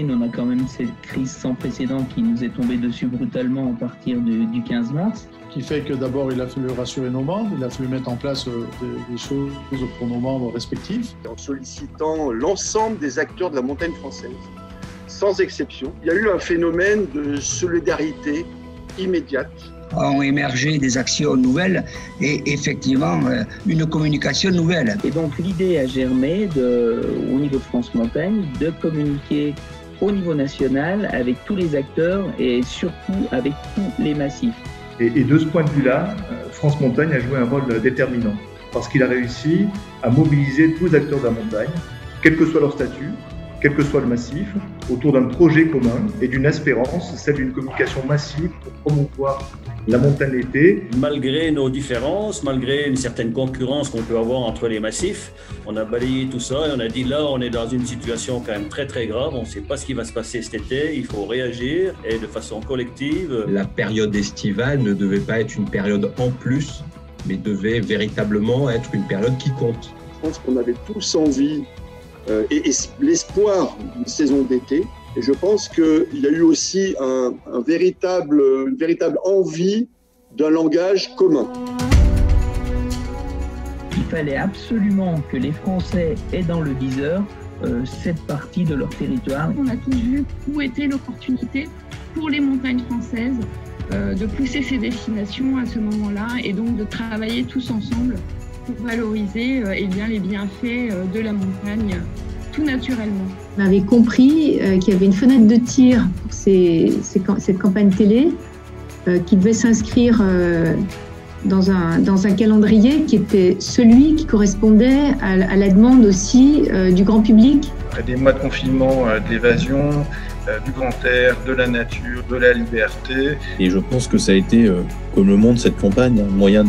d'origine, on a quand même cette crise sans précédent qui nous est tombée dessus brutalement à partir du 15 mars. Qui fait que d'abord, il a fallu rassurer nos membres, il a fallu mettre en place des choses pour nos membres respectifs. En sollicitant l'ensemble des acteurs de la montagne française, sans exception, il y a eu un phénomène de solidarité immédiate. Ont émergé des actions nouvelles et effectivement une communication nouvelle. Et donc l'idée a germé au niveau de France Montagne de communiquer au niveau national avec tous les acteurs et surtout avec tous les massifs. Et de ce point de vue-là, France Montagne a joué un rôle déterminant parce qu'il a réussi à mobiliser tous les acteurs de la montagne, quel que soit leur statut, quel que soit le massif, autour d'un projet commun et d'une espérance, celle d'une communication massive pour promouvoir la montagne l'été. Malgré nos différences, malgré une certaine concurrence qu'on peut avoir entre les massifs, on a balayé tout ça et on a dit là, on est dans une situation quand même très très grave, on ne sait pas ce qui va se passer cet été, il faut réagir et de façon collective. La période estivale ne devait pas être une période en plus, mais devait véritablement être une période qui compte. Je pense qu'on avait tous envie et l'espoir d'une saison d'été. Et je pense qu'il y a eu aussi une véritable envie d'un langage commun. Il fallait absolument que les Français aient dans le viseur cette partie de leur territoire. On a tous vu où était l'opportunité pour les montagnes françaises de pousser ces destinations à ce moment-là et donc de travailler tous ensemble pour valoriser les bienfaits de la montagne tout naturellement. On avait compris qu'il y avait une fenêtre de tir pour cette campagne télé qui devait s'inscrire dans un calendrier qui était celui qui correspondait à la demande aussi du grand public. Après des mois de confinement, de l'évasion, du grand air, de la nature, de la liberté. Et je pense que ça a été, comme le montre cette campagne, un moyen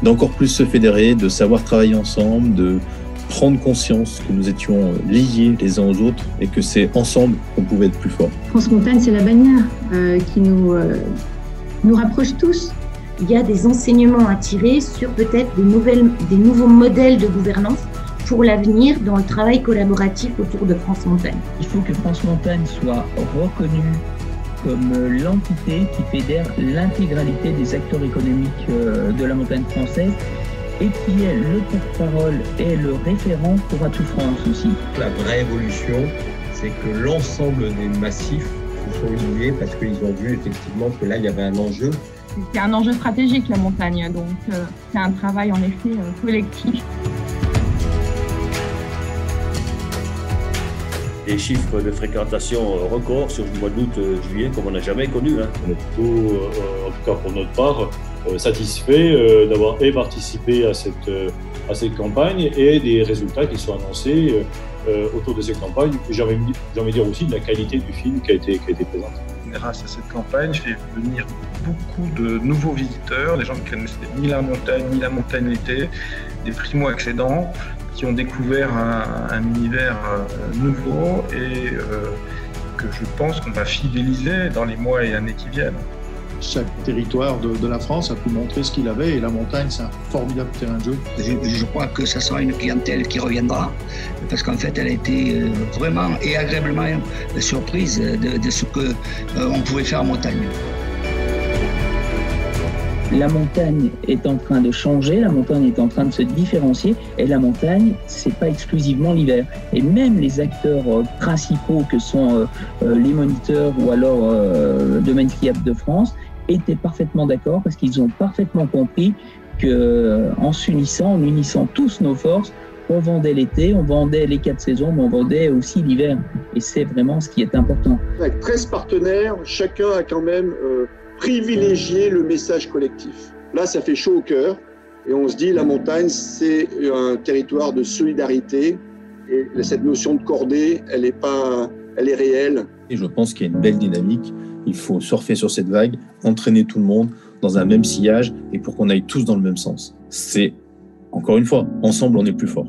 d'encore plus se fédérer, de savoir travailler ensemble, de prendre conscience que nous étions liés les uns aux autres et que c'est ensemble qu'on pouvait être plus forts. France Montagne, c'est la bannière qui nous rapproche tous. Il y a des enseignements à tirer sur peut-être des nouveaux modèles de gouvernance pour l'avenir dans le travail collaboratif autour de France Montagne. Il faut que France Montagne soit reconnue comme l'entité qui fédère l'intégralité des acteurs économiques de la montagne française et qui est le porte-parole et le référent pour Atout France aussi. La vraie évolution, c'est que l'ensemble des massifs se sont liés parce qu'ils ont vu effectivement que là, il y avait un enjeu. C'est un enjeu stratégique, la montagne, donc c'est un travail en effet collectif. Des chiffres de fréquentation records sur le mois d'août-juillet comme on n'a jamais connu. On est plutôt, en tout cas pour notre part, satisfait d'avoir participé à cette campagne et des résultats qui sont annoncés autour de cette campagne. Et j'ai envie de dire aussi de la qualité du film qui a été présenté. Grâce à cette campagne, j'ai fait venir beaucoup de nouveaux visiteurs, des gens qui ne connaissaient ni la montagne l'été, des primo-accédants qui ont découvert un univers nouveau et que je pense qu'on va fidéliser dans les mois et années qui viennent. Chaque territoire de la France a pu montrer ce qu'il avait et la montagne, c'est un formidable terrain de jeu. Je crois que ça sera une clientèle qui reviendra parce qu'en fait, elle a été vraiment et agréablement surprise de ce qu'on pouvait faire en montagne. La montagne est en train de changer, la montagne est en train de se différencier et la montagne, c'est pas exclusivement l'hiver. Et même les acteurs principaux que sont les moniteurs ou alors Domaine skiable de France étaient parfaitement d'accord parce qu'ils ont parfaitement compris qu'en s'unissant, en unissant tous nos forces, on vendait l'été, on vendait les 4 saisons, mais on vendait aussi l'hiver. Et c'est vraiment ce qui est important. Avec 13 partenaires, chacun a quand même privilégié le message collectif. Là, ça fait chaud au cœur et on se dit la montagne, c'est un territoire de solidarité et cette notion de cordée, elle est réelle. Et je pense qu'il y a une belle dynamique. Il faut surfer sur cette vague, entraîner tout le monde dans un même sillage et pour qu'on aille tous dans le même sens. C'est, encore une fois, ensemble, on est plus fort.